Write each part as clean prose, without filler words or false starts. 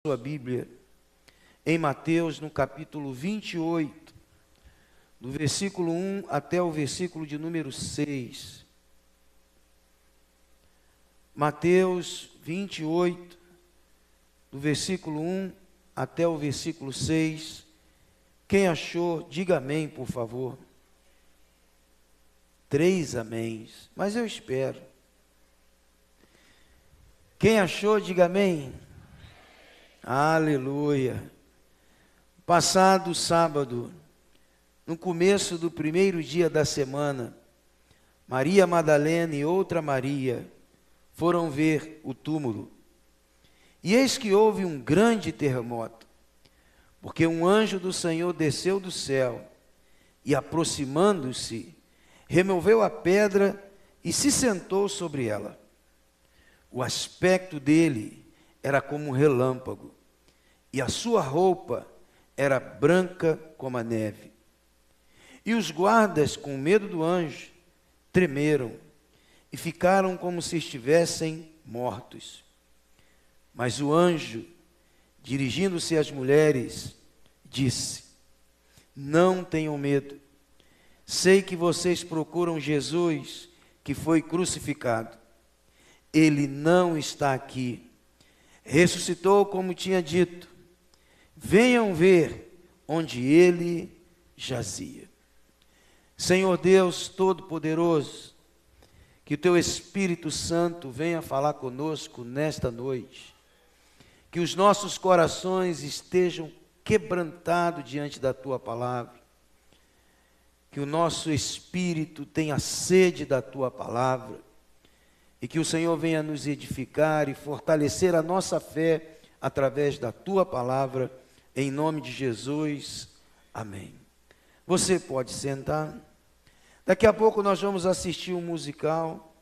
sua Bíblia em Mateus, no capítulo 28, do versículo 1 até o versículo de número 6. Mateus 28, do versículo 1 até o versículo 6. Quem achou, diga amém, por favor. 3 améns, mas eu espero. Quem achou, diga amém. Aleluia. Passado sábado, no começo do primeiro dia da semana, Maria Madalena e outra Maria foram ver o túmulo. E eis que houve um grande terremoto, porque um anjo do Senhor desceu do céu e, aproximando-se, removeu a pedra e se sentou sobre ela. O aspecto dele era como um relâmpago, e a sua roupa era branca como a neve. E os guardas, com medo do anjo, tremeram e ficaram como se estivessem mortos. Mas o anjo, dirigindo-se às mulheres, disse: não tenham medo. Sei que vocês procuram Jesus, que foi crucificado. Ele não está aqui. Ressuscitou como tinha dito. Venham ver onde ele jazia. Senhor Deus Todo-Poderoso, que o teu Espírito Santo venha falar conosco nesta noite. Que os nossos corações estejam quebrantados diante da tua palavra. Que o nosso espírito tenha sede da tua palavra. E que o Senhor venha nos edificar e fortalecer a nossa fé através da tua palavra. Em nome de Jesus, amém. Você pode sentar. Daqui a pouco nós vamos assistir um musical.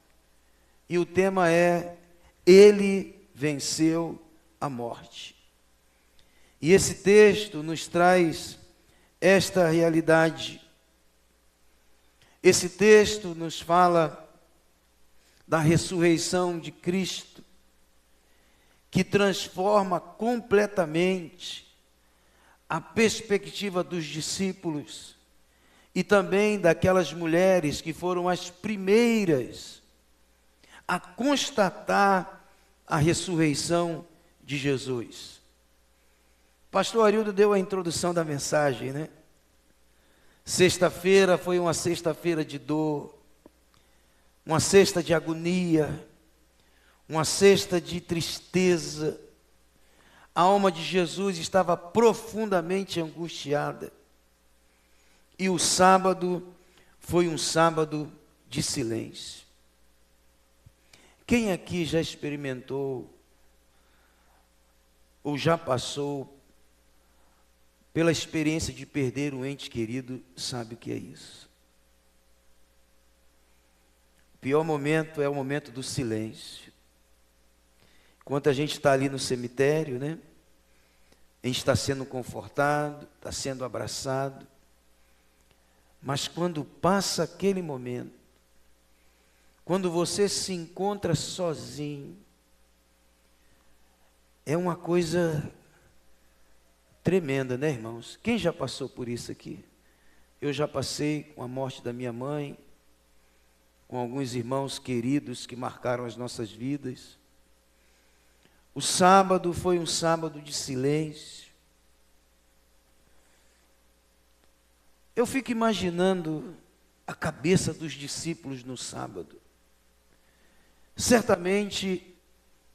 E o tema é: Ele venceu a morte. E esse texto nos traz esta realidade. Esse texto nos fala da ressurreição de Cristo, que transforma completamente a perspectiva dos discípulos e também daquelas mulheres que foram as primeiras a constatar a ressurreição de Jesus. Pastor Arildo deu a introdução da mensagem, né? Sexta-feira foi uma sexta-feira de dor, uma sexta de agonia, uma sexta de tristeza. A alma de Jesus estava profundamente angustiada. E o sábado foi um sábado de silêncio. Quem aqui já experimentou ou já passou pela experiência de perder um ente querido, sabe o que é isso? O pior momento é o momento do silêncio. Enquanto a gente está ali no cemitério, né? A gente está sendo confortado, está sendo abraçado. Mas quando passa aquele momento, quando você se encontra sozinho, é uma coisa tremenda, né, irmãos? Quem já passou por isso aqui? Eu já passei com a morte da minha mãe, com alguns irmãos queridos que marcaram as nossas vidas. O sábado foi um sábado de silêncio. Eu fico imaginando a cabeça dos discípulos no sábado. Certamente,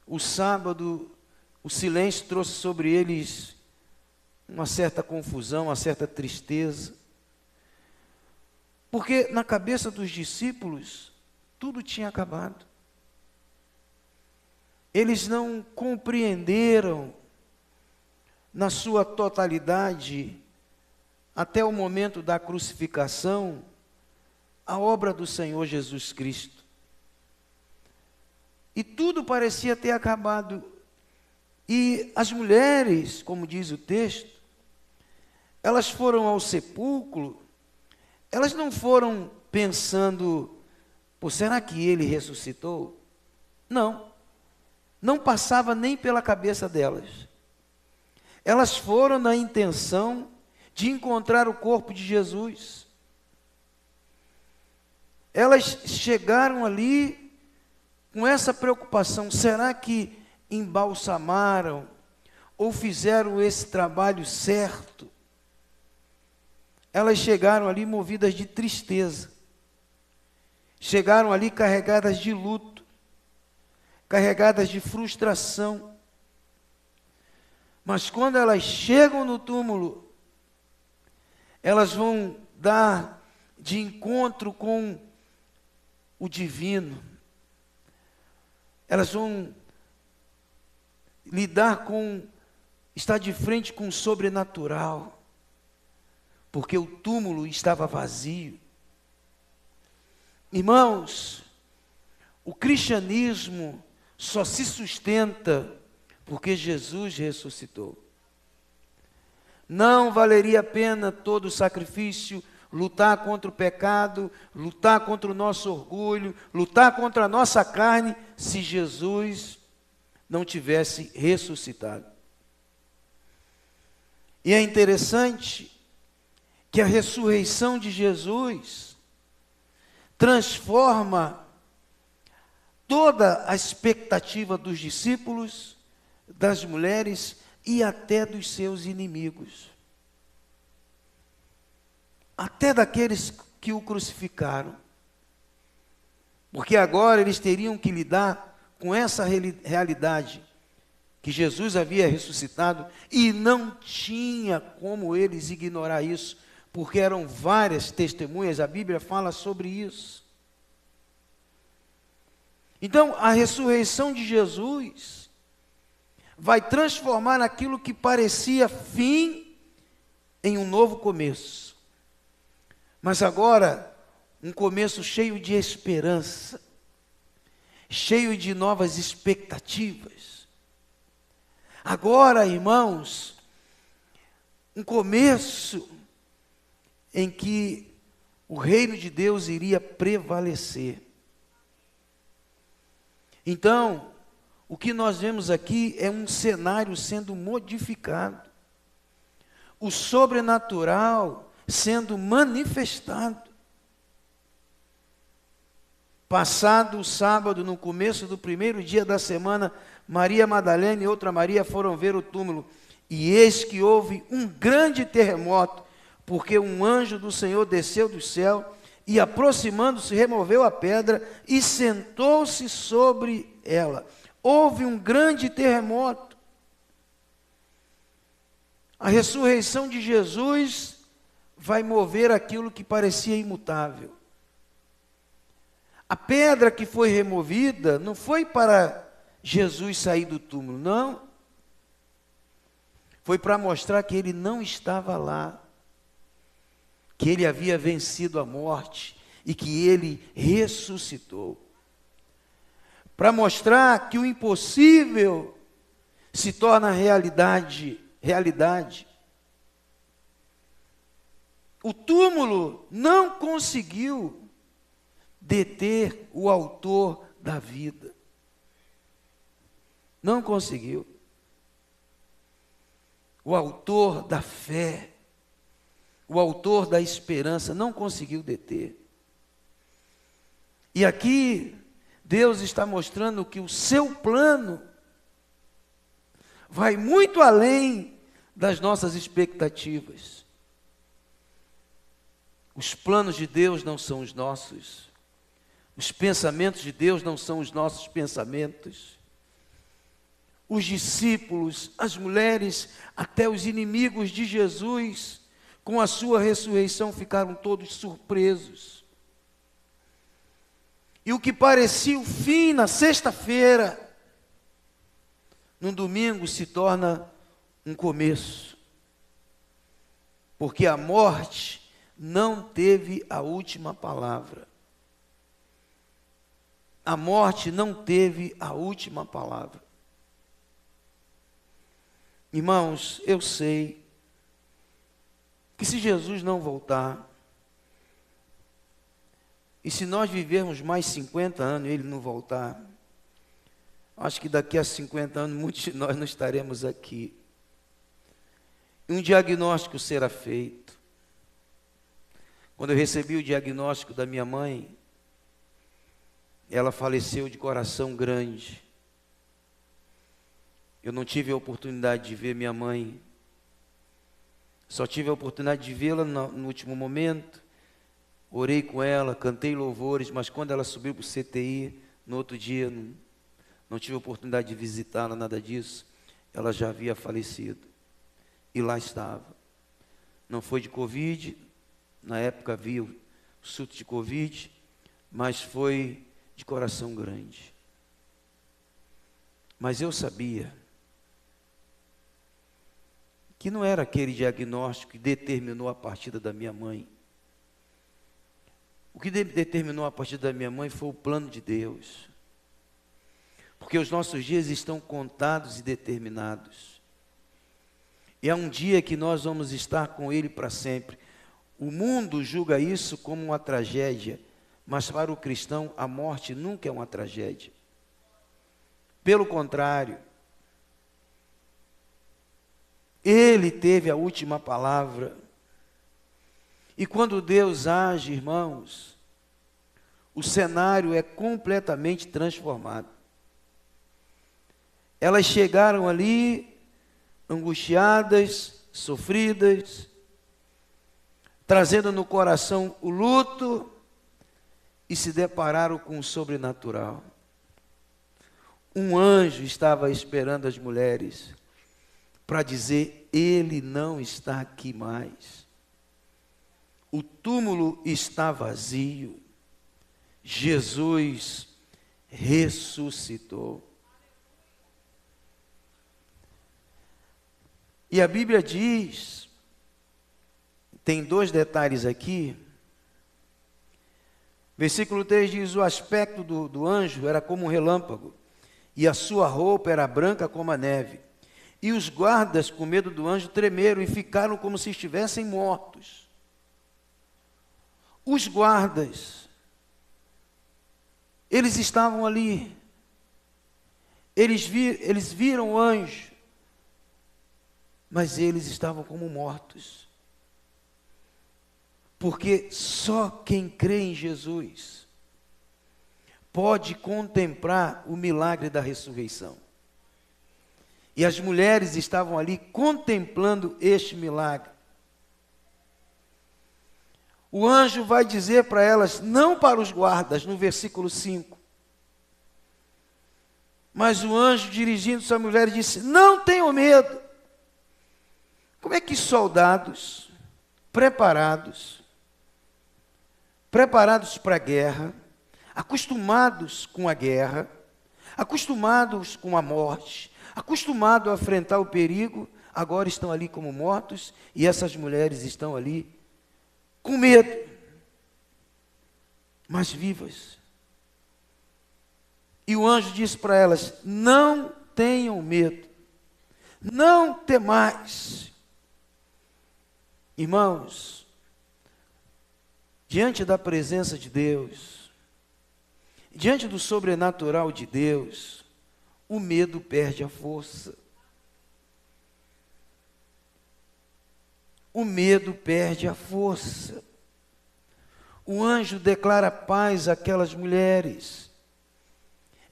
o sábado, o silêncio trouxe sobre eles uma certa confusão, uma certa tristeza. Porque na cabeça dos discípulos, tudo tinha acabado. Eles não compreenderam na sua totalidade, até o momento da crucificação, a obra do Senhor Jesus Cristo. E tudo parecia ter acabado. E as mulheres, como diz o texto, elas foram ao sepulcro, elas não foram pensando, pô, será que ele ressuscitou? Não. Não passava nem pela cabeça delas. elas foram na intenção de encontrar o corpo de Jesus. Elas chegaram ali com essa preocupação: será que embalsamaram ou fizeram esse trabalho certo? Elas chegaram ali movidas de tristeza, chegaram ali carregadas de luto, carregadas de frustração. Mas quando elas chegam no túmulo, elas vão dar de encontro com o divino. Elas vão lidar com, estar de frente com o sobrenatural, porque o túmulo estava vazio. Irmãos, o cristianismo só se sustenta porque Jesus ressuscitou. Não valeria a pena todo o sacrifício, lutar contra o pecado, lutar contra o nosso orgulho, lutar contra a nossa carne, se Jesus não tivesse ressuscitado. E é interessante que a ressurreição de Jesus transforma toda a expectativa dos discípulos, das mulheres e até dos seus inimigos. Até daqueles que o crucificaram. Porque agora eles teriam que lidar com essa realidade, que Jesus havia ressuscitado, e não tinha como eles ignorar isso, porque eram várias testemunhas, a Bíblia fala sobre isso. Então, a ressurreição de Jesus vai transformar aquilo que parecia fim em um novo começo. Mas agora, um começo cheio de esperança, cheio de novas expectativas. Agora, irmãos, um começo em que o reino de Deus iria prevalecer. Então, o que nós vemos aqui é um cenário sendo modificado, o sobrenatural sendo manifestado. Passado o sábado, no começo do primeiro dia da semana, Maria Madalena e outra Maria foram ver o túmulo, e eis que houve um grande terremoto, porque um anjo do Senhor desceu do céu e, aproximando-se, removeu a pedra e sentou-se sobre ela. Houve um grande terremoto. A ressurreição de Jesus vai mover aquilo que parecia imutável. A pedra que foi removida não foi para Jesus sair do túmulo, não. Foi para mostrar que ele não estava lá, que ele havia vencido a morte e que ele ressuscitou. Para mostrar que o impossível se torna realidade. O túmulo não conseguiu deter o autor da vida. Não conseguiu. O autor da fé, o autor da esperança, não conseguiu deter. E aqui Deus está mostrando que o seu plano vai muito além das nossas expectativas. Os planos de Deus não são os nossos. Os pensamentos de Deus não são os nossos pensamentos. Os discípulos, as mulheres, até os inimigos de Jesus, com a sua ressurreição, ficaram todos surpresos. E o que parecia o fim na sexta-feira, no domingo se torna um começo. Porque a morte não teve a última palavra. A morte não teve a última palavra. Irmãos, eu sei que se Jesus não voltar, e se nós vivermos mais 50 anos e ele não voltar, acho que daqui a 50 anos muitos de nós não estaremos aqui. e um diagnóstico será feito. Quando eu recebi o diagnóstico da minha mãe, ela faleceu de coração grande. Eu não tive a oportunidade de ver minha mãe, só tive a oportunidade de vê-la no último momento. Orei com ela, cantei louvores, mas quando ela subiu para o CTI, no outro dia, não tive a oportunidade de visitá-la, nada disso. Ela já havia falecido. E lá estava. Não foi de Covid, na época havia o surto de Covid, mas foi de coração grande. Mas eu sabia que não era aquele diagnóstico que determinou a partida da minha mãe. O que determinou a partida da minha mãe foi o plano de Deus. Porque os nossos dias estão contados e determinados. E há um dia que nós vamos estar com Ele para sempre. O mundo julga isso como uma tragédia, mas para o cristão a morte nunca é uma tragédia. Pelo contrário, Ele teve a última palavra. E quando Deus age, irmãos, o cenário é completamente transformado. Elas chegaram ali, angustiadas, sofridas, trazendo no coração o luto, e se depararam com o sobrenatural. Um anjo estava esperando as mulheres para dizer: Ele não está aqui mais. O túmulo está vazio. Jesus ressuscitou. E a Bíblia diz, tem dois detalhes aqui. Versículo 3 diz: o aspecto do anjo era como um relâmpago, e a sua roupa era branca como a neve. E os guardas, com medo do anjo, tremeram e ficaram como se estivessem mortos. Os guardas, eles estavam ali, eles viram o anjo, mas eles estavam como mortos. Porque só quem crê em Jesus pode contemplar o milagre da ressurreição. E as mulheres estavam ali contemplando este milagre. O anjo vai dizer para elas, não para os guardas, no versículo 5. Mas o anjo, dirigindo-se à mulher, disse: não tenham medo. Como é que soldados preparados para a guerra, acostumados com a guerra, acostumados com a morte, acostumados a enfrentar o perigo, agora estão ali como mortos, e essas mulheres estão ali com medo, mas vivas. E o anjo disse para elas: não tenham medo, não temais. Irmãos, diante da presença de Deus, diante do sobrenatural de Deus, o medo perde a força. O medo perde a força. O anjo declara paz àquelas mulheres,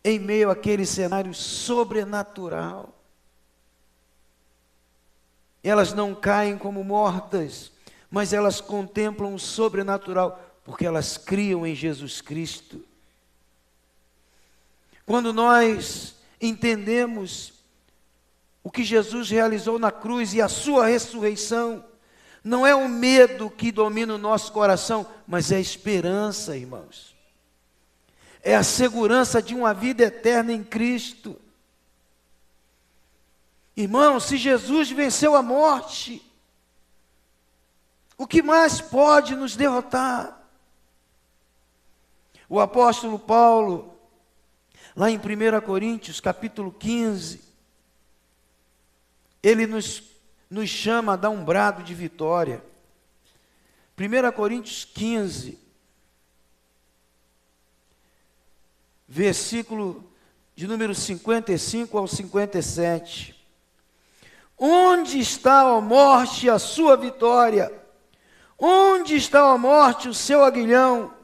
em meio àquele cenário sobrenatural. Elas não caem como mortas, mas elas contemplam o sobrenatural, porque elas criam em Jesus Cristo. Quando nós entendemos o que Jesus realizou na cruz e a sua ressurreição, não é o medo que domina o nosso coração, mas é a esperança, irmãos. É a segurança de uma vida eterna em Cristo. Irmãos, se Jesus venceu a morte, o que mais pode nos derrotar? O apóstolo Paulo, lá em 1 Coríntios, capítulo 15, ele nos chama a dar um brado de vitória. 1 Coríntios 15, versículo de número 55 ao 57. Onde está, ó morte, a sua vitória? Onde está, ó morte, o seu aguilhão?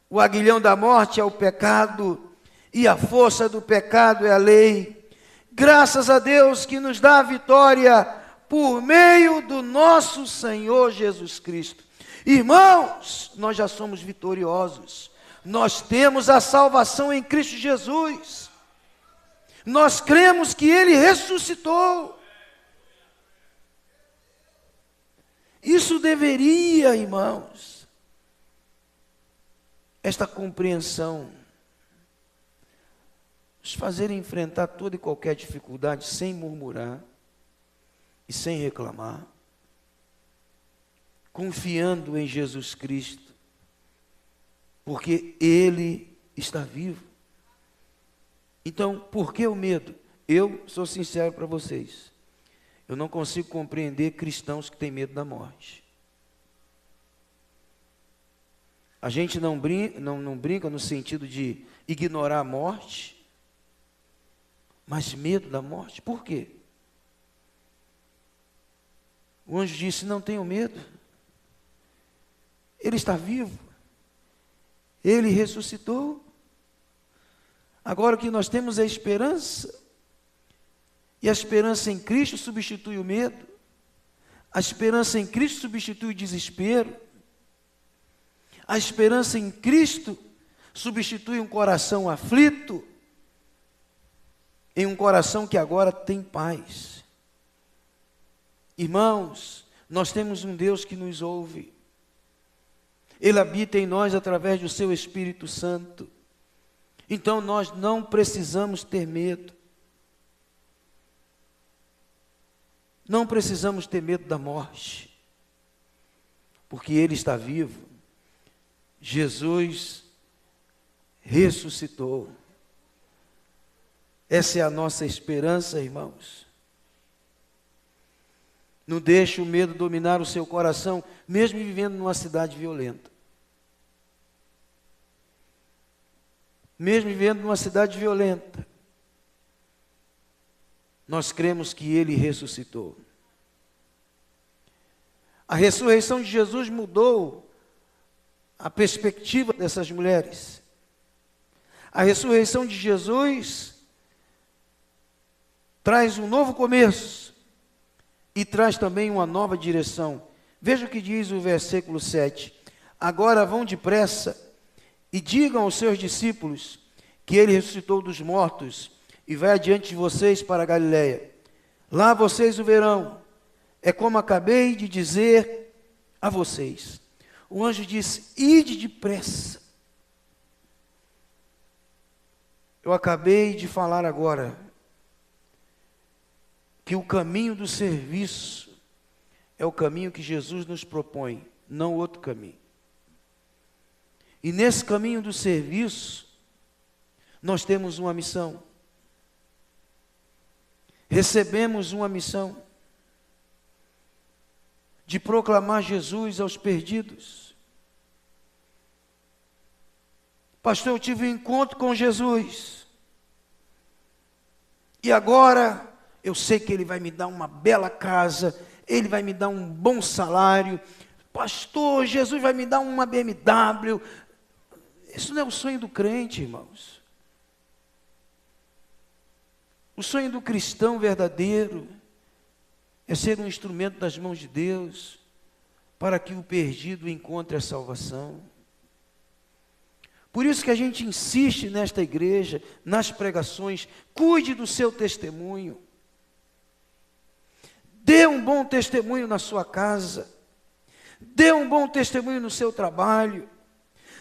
O aguilhão da morte é o pecado, e a força do pecado é a lei. Graças a Deus que nos dá a vitória por meio do nosso Senhor Jesus Cristo. Irmãos, nós já somos vitoriosos. Nós temos a salvação em Cristo Jesus. Nós cremos que Ele ressuscitou. Isso deveria, irmãos, esta compreensão, nos fazer enfrentar toda e qualquer dificuldade sem murmurar e sem reclamar, confiando em Jesus Cristo, porque Ele está vivo. Então, por que o medo? Eu sou sincero para vocês, eu não consigo compreender cristãos que têm medo da morte. A gente não brinca no sentido de ignorar a morte, mas medo da morte. Por quê? O anjo disse: não tenham medo, Ele está vivo, Ele ressuscitou. Agora o que nós temos é esperança, e a esperança em Cristo substitui o medo, a esperança em Cristo substitui o desespero, a esperança em Cristo substitui um coração aflito em um coração que agora tem paz. Irmãos, nós temos um Deus que nos ouve. Ele habita em nós através do seu Espírito Santo. Então nós não precisamos ter medo. Não precisamos ter medo da morte, porque Ele está vivo. Jesus ressuscitou. Essa é a nossa esperança, irmãos. Não deixe o medo dominar o seu coração, mesmo vivendo numa cidade violenta. Mesmo vivendo numa cidade violenta, nós cremos que Ele ressuscitou. A ressurreição de Jesus mudou a perspectiva dessas mulheres. A ressurreição de Jesus traz um novo começo e traz também uma nova direção. Veja o que diz o versículo 7. Agora vão depressa e digam aos seus discípulos que Ele ressuscitou dos mortos e vai adiante de vocês para a Galileia. Lá vocês o verão. É como acabei de dizer a vocês. O anjo disse: ide depressa. Eu acabei de falar agora que o caminho do serviço é o caminho que Jesus nos propõe, não outro caminho. E nesse caminho do serviço, nós temos uma missão. Recebemos uma missão de proclamar Jesus aos perdidos. Pastor, eu tive um encontro com Jesus. E agora eu sei que Ele vai me dar uma bela casa, Ele vai me dar um bom salário. Pastor, Jesus vai me dar uma BMW. Isso não é o sonho do crente, irmãos. O sonho do cristão verdadeiro é ser um instrumento das mãos de Deus para que o perdido encontre a salvação. Por isso que a gente insiste nesta igreja, nas pregações, cuide do seu testemunho. Dê um bom testemunho na sua casa. Dê um bom testemunho no seu trabalho.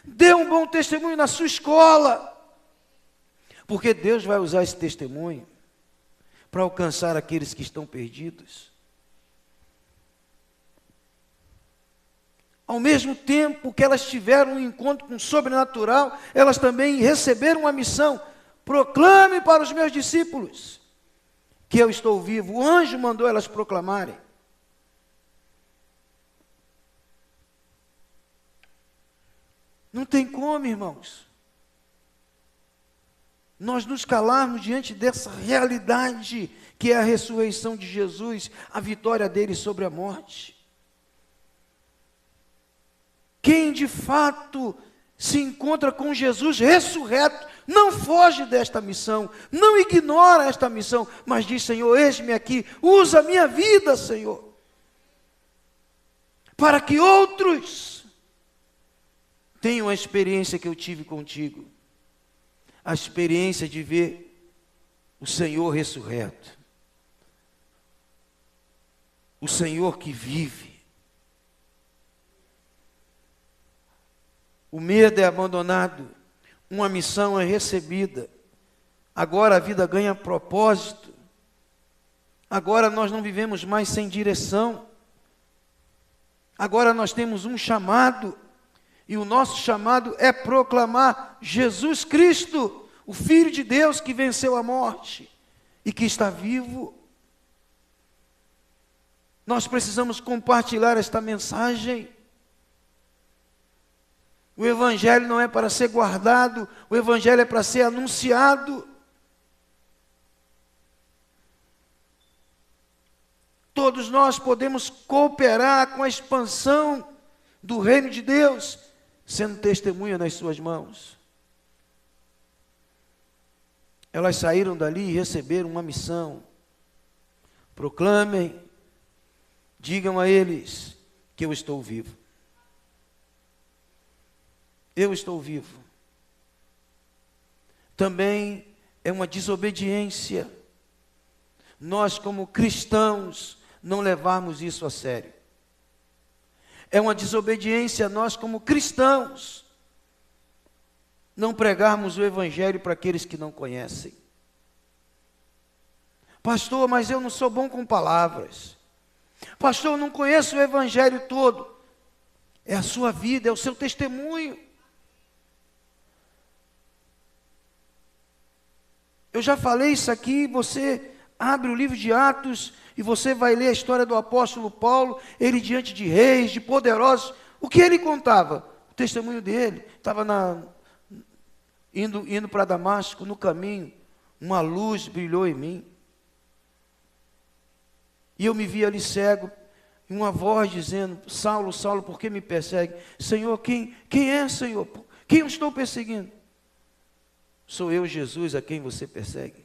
Dê um bom testemunho na sua escola. Porque Deus vai usar esse testemunho para alcançar aqueles que estão perdidos. Ao mesmo tempo que elas tiveram um encontro com o sobrenatural, elas também receberam uma missão. Proclame para os meus discípulos que eu estou vivo. O anjo mandou elas proclamarem. Não tem como, irmãos. nós nos calarmos diante dessa realidade que é a ressurreição de Jesus, a vitória dele sobre a morte. Quem de fato se encontra com Jesus ressurreto, não foge desta missão, não ignora esta missão, mas diz: Senhor, eis-me aqui, usa a minha vida, Senhor, para que outros tenham a experiência que eu tive contigo, a experiência de ver o Senhor ressurreto, o Senhor que vive. O medo é abandonado, uma missão é recebida, agora a vida ganha propósito, agora nós não vivemos mais sem direção, agora nós temos um chamado, e o nosso chamado é proclamar Jesus Cristo, o Filho de Deus que venceu a morte e que está vivo. Nós precisamos compartilhar esta mensagem. O Evangelho não é para ser guardado, o Evangelho é para ser anunciado. Todos nós podemos cooperar com a expansão do reino de Deus, sendo testemunha nas suas mãos. Elas saíram dali e receberam uma missão. Proclamem, digam a eles que eu estou vivo. Eu estou vivo. Também é uma desobediência nós, como cristãos, não levarmos isso a sério. É uma desobediência nós, como cristãos, não pregarmos o Evangelho para aqueles que não conhecem. Pastor, mas eu não sou bom com palavras. Pastor, eu não conheço o Evangelho todo. É a sua vida, é o seu testemunho. Eu já falei isso aqui, você abre o livro de Atos e você vai ler a história do apóstolo Paulo, ele diante de reis, de poderosos. O que ele contava? O testemunho dele. Estava indo para Damasco, no caminho, uma luz brilhou em mim. E eu me vi ali cego, e uma voz dizendo: Saulo, Saulo, por que me persegue? Senhor, quem é, Senhor? Quem eu estou perseguindo? Sou eu, Jesus, a quem você persegue.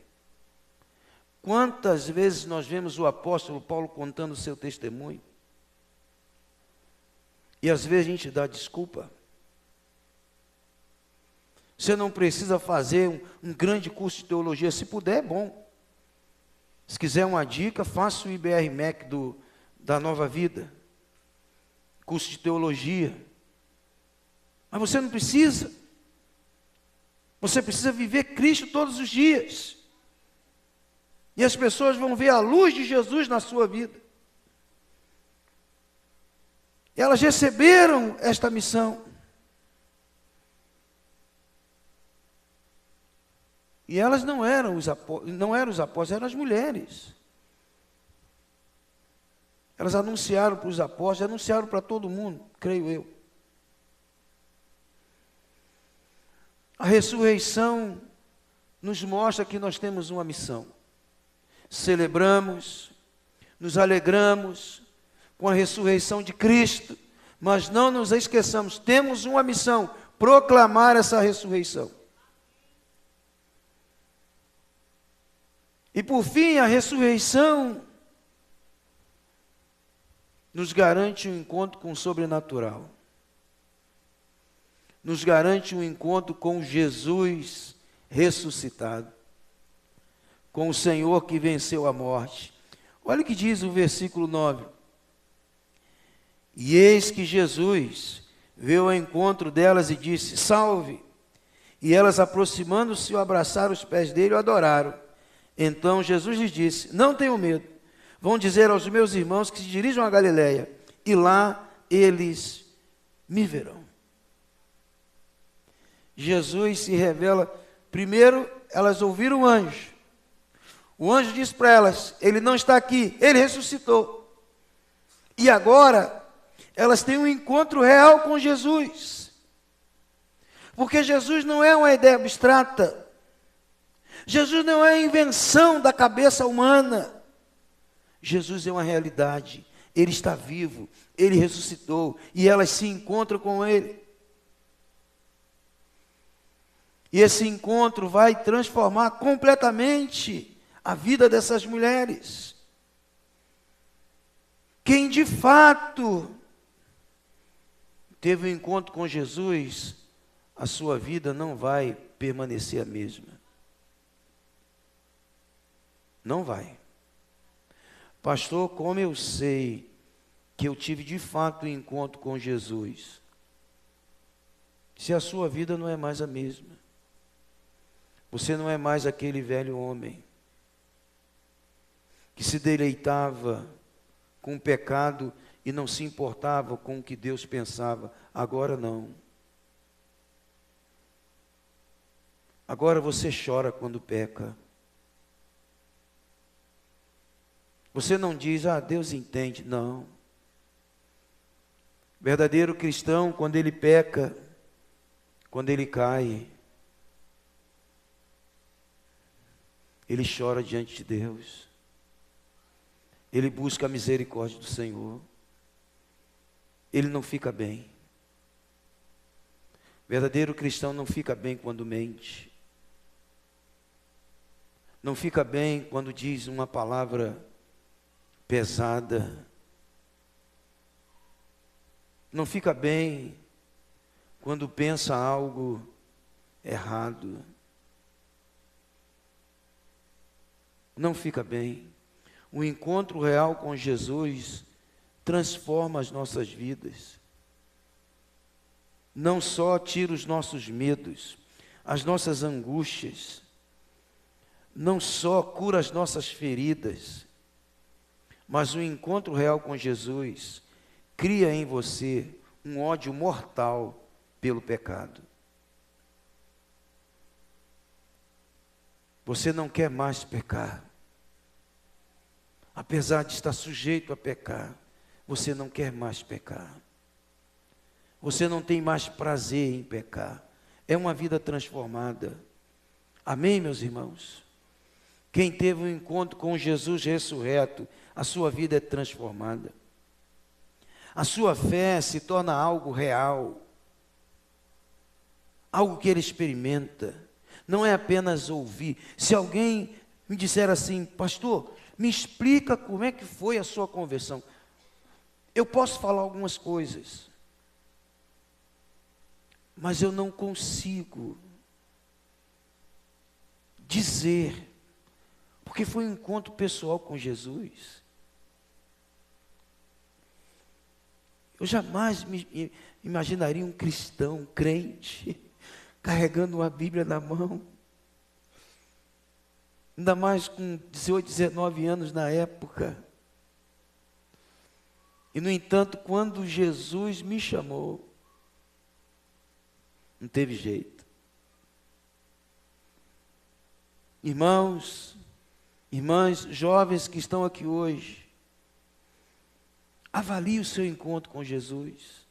Quantas vezes nós vemos o apóstolo Paulo contando o seu testemunho? E às vezes a gente dá desculpa. Você não precisa fazer um grande curso de teologia. Se puder, é bom. Se quiser uma dica, faça o IBR-MEC da Nova Vida. Curso de teologia. Mas você não precisa. Você precisa viver Cristo todos os dias. E as pessoas vão ver a luz de Jesus na sua vida. Elas receberam esta missão. E elas não eram os apóstolos, eram as mulheres. Elas anunciaram para os apóstolos, anunciaram para todo mundo, creio eu. A ressurreição nos mostra que nós temos uma missão. Celebramos, nos alegramos com a ressurreição de Cristo, mas não nos esqueçamos, temos uma missão: proclamar essa ressurreição. E por fim, a ressurreição nos garante um encontro com o sobrenatural. Nos garante um encontro com Jesus ressuscitado, com o Senhor que venceu a morte. Olha o que diz o versículo 9. E eis que Jesus veio ao encontro delas e disse: salve! E elas, aproximando-se, o abraçaram os pés dele e o adoraram. Então Jesus lhes disse: não tenham medo, vão dizer aos meus irmãos que se dirijam a Galiléia, e lá eles me verão. Jesus se revela. Primeiro, elas ouviram o anjo. O anjo disse para elas: ele não está aqui, ele ressuscitou. E agora, elas têm um encontro real com Jesus. Porque Jesus não é uma ideia abstrata. Jesus não é invenção da cabeça humana. Jesus é uma realidade. Ele está vivo, Ele ressuscitou e elas se encontram com Ele. E esse encontro vai transformar completamente a vida dessas mulheres. Quem de fato teve um encontro com Jesus, a sua vida não vai permanecer a mesma. Não vai. Pastor, como eu sei que eu tive de fato um encontro com Jesus? Se a sua vida não é mais a mesma. Você não é mais aquele velho homem que se deleitava com o pecado e não se importava com o que Deus pensava. Agora não. Agora você chora quando peca. Você não diz, Deus entende. Não. Verdadeiro cristão, quando ele peca, quando ele cai, ele chora diante de Deus. Ele busca a misericórdia do Senhor. Ele não fica bem. Verdadeiro cristão não fica bem quando mente. Não fica bem quando diz uma palavra pesada. Não fica bem quando pensa algo errado. Não fica bem. O encontro real com Jesus transforma as nossas vidas. Não só tira os nossos medos, as nossas angústias, não só cura as nossas feridas, mas o encontro real com Jesus cria em você um ódio mortal pelo pecado. Você não quer mais pecar. Apesar de estar sujeito a pecar, você não quer mais pecar. Você não tem mais prazer em pecar. É uma vida transformada. Amém, meus irmãos? Quem teve um encontro com Jesus ressurreto, a sua vida é transformada. A sua fé se torna algo real. Algo que ele experimenta. Não é apenas ouvir. Se alguém me disser assim, pastor, me explica como é que foi a sua conversão. Eu posso falar algumas coisas, mas eu não consigo dizer, porque foi um encontro pessoal com Jesus. Eu jamais me imaginaria um cristão, um crente, carregando uma Bíblia na mão. Ainda mais com 18, 19 anos na época. E, no entanto, quando Jesus me chamou, não teve jeito. Irmãos, irmãs, jovens que estão aqui hoje, avalie o seu encontro com Jesus.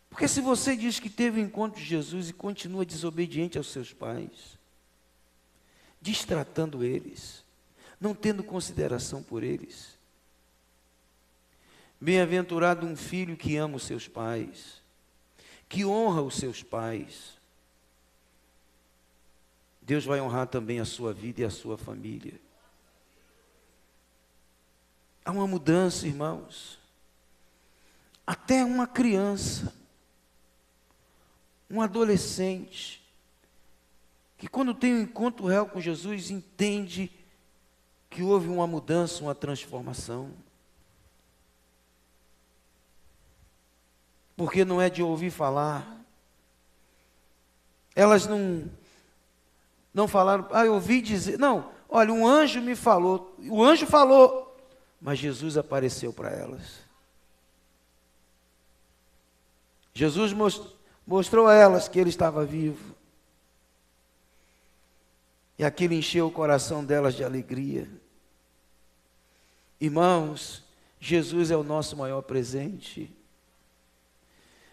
Porque se você diz que teve um encontro de Jesus e continua desobediente aos seus pais, destratando eles, não tendo consideração por eles. Bem-aventurado um filho que ama os seus pais, que honra os seus pais. Deus vai honrar também a sua vida e a sua família. Há uma mudança, irmãos. Até uma criança, um adolescente, que quando tem um encontro real com Jesus, entende que houve uma mudança, uma transformação. Porque não é de ouvir falar. Elas não falaram, eu ouvi dizer, não, olha, um anjo me falou, o anjo falou, mas Jesus apareceu para elas. Jesus mostrou a elas que ele estava vivo. E aquilo encheu o coração delas de alegria. Irmãos, Jesus é o nosso maior presente.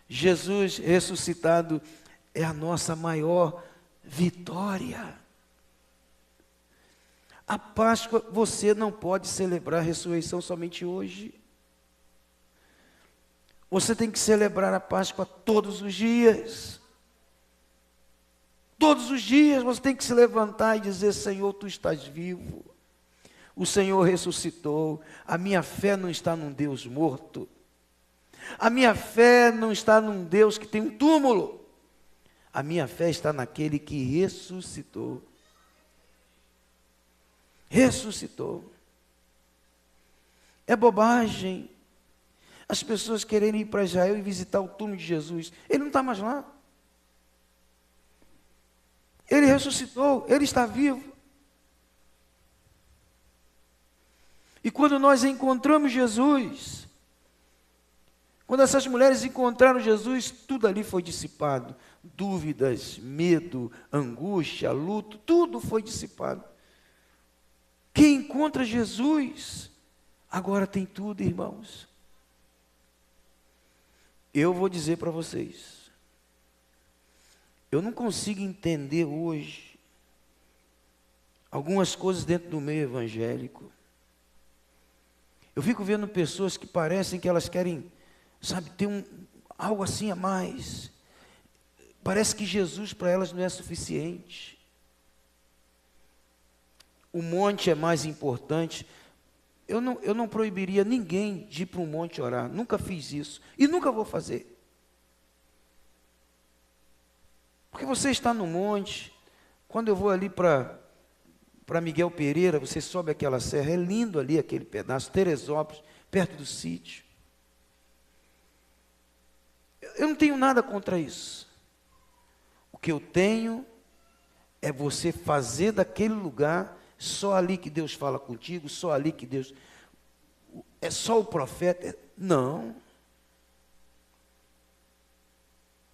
Jesus ressuscitado é a nossa maior vitória. A Páscoa, você não pode celebrar a ressurreição somente hoje. Você tem que celebrar a Páscoa todos os dias. Todos os dias você tem que se levantar e dizer: Senhor, Tu estás vivo. O Senhor ressuscitou. A minha fé não está num Deus morto. A minha fé não está num Deus que tem um túmulo. A minha fé está naquele que ressuscitou. Ressuscitou. É bobagem as pessoas quererem ir para Israel e visitar o túmulo de Jesus. Ele não está mais lá. Ele ressuscitou, Ele está vivo. E quando nós encontramos Jesus, quando essas mulheres encontraram Jesus, tudo ali foi dissipado. Dúvidas, medo, angústia, luto, tudo foi dissipado. Quem encontra Jesus, agora tem tudo, irmãos. Eu vou dizer para vocês, eu não consigo entender hoje algumas coisas dentro do meio evangélico. Eu fico vendo pessoas que parecem que elas querem, sabe, ter algo assim a mais. Parece que Jesus para elas não é suficiente. O monte é mais importante. Eu não proibiria ninguém de ir para um monte orar. Nunca fiz isso. E nunca vou fazer. Porque você está no monte. Quando eu vou ali para Miguel Pereira, você sobe aquela serra. É lindo ali aquele pedaço. Teresópolis, perto do sítio. Eu não tenho nada contra isso. O que eu tenho é você fazer daquele lugar só ali que Deus fala contigo, só ali que Deus... É só o profeta? Não.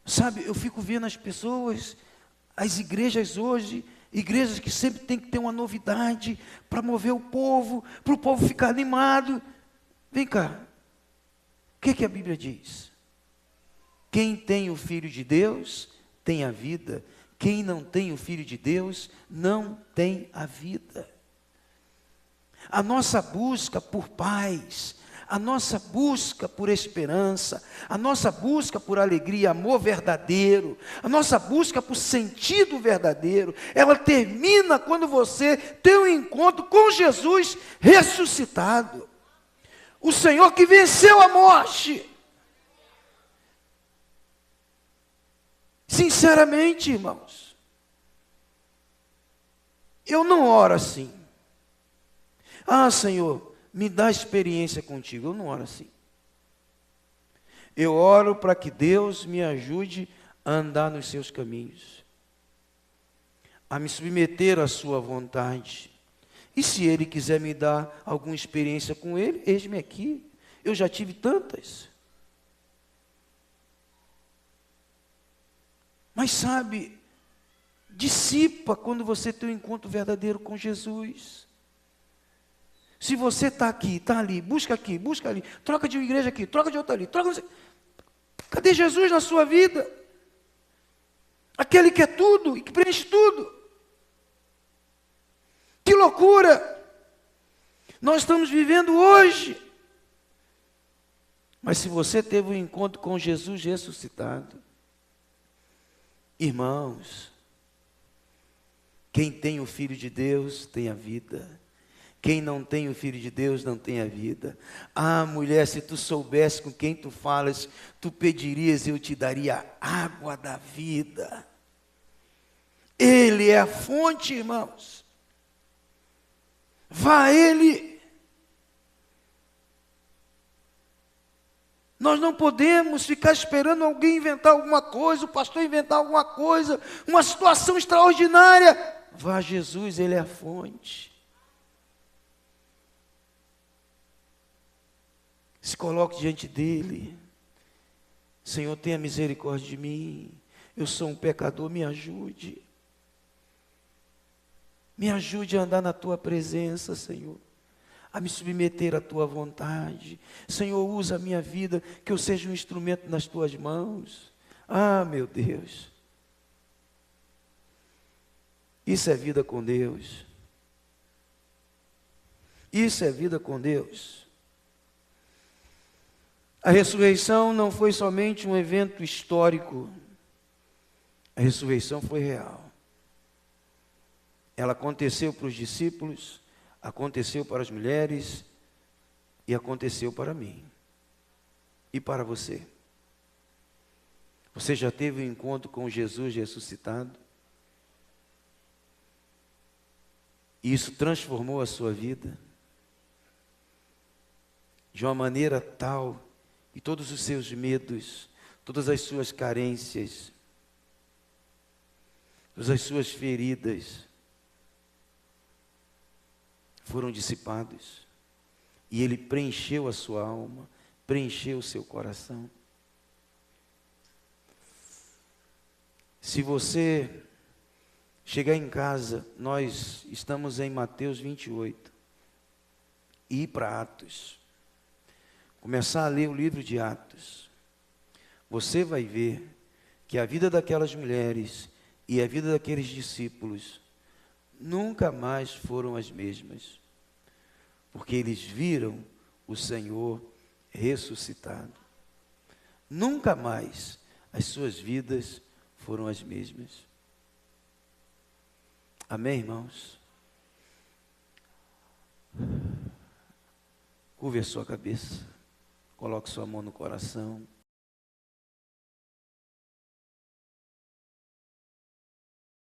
Sabe, eu fico vendo as pessoas, as igrejas hoje, igrejas que sempre tem que ter uma novidade para mover o povo, para o povo ficar animado. Vem cá, o que a Bíblia diz? Quem tem o Filho de Deus tem a vida. Quem não tem o Filho de Deus não tem a vida. A nossa busca por paz, a nossa busca por esperança, a nossa busca por alegria, amor verdadeiro, a nossa busca por sentido verdadeiro, ela termina quando você tem um encontro com Jesus ressuscitado. O Senhor que venceu a morte. Sinceramente, irmãos, eu não oro assim. Ah, Senhor, me dá experiência contigo. Eu não oro assim. Eu oro para que Deus me ajude a andar nos seus caminhos, a me submeter à sua vontade. E se Ele quiser me dar alguma experiência com Ele, eis-me aqui. Eu já tive tantas. Mas sabe, dissipa quando você tem um encontro verdadeiro com Jesus. Se você está aqui, está ali, busca ali, troca de uma igreja aqui, troca de outra ali, troca... Cadê Jesus na sua vida? Aquele que é tudo e que preenche tudo. Que loucura! Nós estamos vivendo hoje. Mas se você teve um encontro com Jesus ressuscitado, irmãos, quem tem o Filho de Deus tem a vida. Quem não tem o Filho de Deus não tem a vida. Ah, mulher, se tu soubesse com quem tu falas, tu pedirias e eu te daria a água da vida. Ele é a fonte, irmãos. Vá a Ele. Nós não podemos ficar esperando alguém inventar alguma coisa, o pastor inventar alguma coisa, uma situação extraordinária. Vá a Jesus, Ele é a fonte. Se coloque diante dEle. Senhor, tenha misericórdia de mim. Eu sou um pecador, me ajude. Me ajude a andar na Tua presença, Senhor. A me submeter à Tua vontade. Senhor, usa a minha vida, que eu seja um instrumento nas Tuas mãos. Ah, meu Deus. Isso é vida com Deus. Isso é vida com Deus. A ressurreição não foi somente um evento histórico. A ressurreição foi real. Ela aconteceu para os discípulos, aconteceu para as mulheres e aconteceu para mim e para você. Você já teve um encontro com Jesus ressuscitado? E isso transformou a sua vida de uma maneira tal que todos os seus medos, todas as suas carências, todas as suas feridas foram dissipados. E Ele preencheu a sua alma, preencheu o seu coração. Se você chegar em casa, nós estamos em Mateus 28, e ir para Atos, começar a ler o livro de Atos, você vai ver que a vida daquelas mulheres e a vida daqueles discípulos nunca mais foram as mesmas, porque eles viram o Senhor ressuscitado. Nunca mais as suas vidas foram as mesmas. Amém, irmãos? Curve a sua cabeça, coloque sua mão no coração.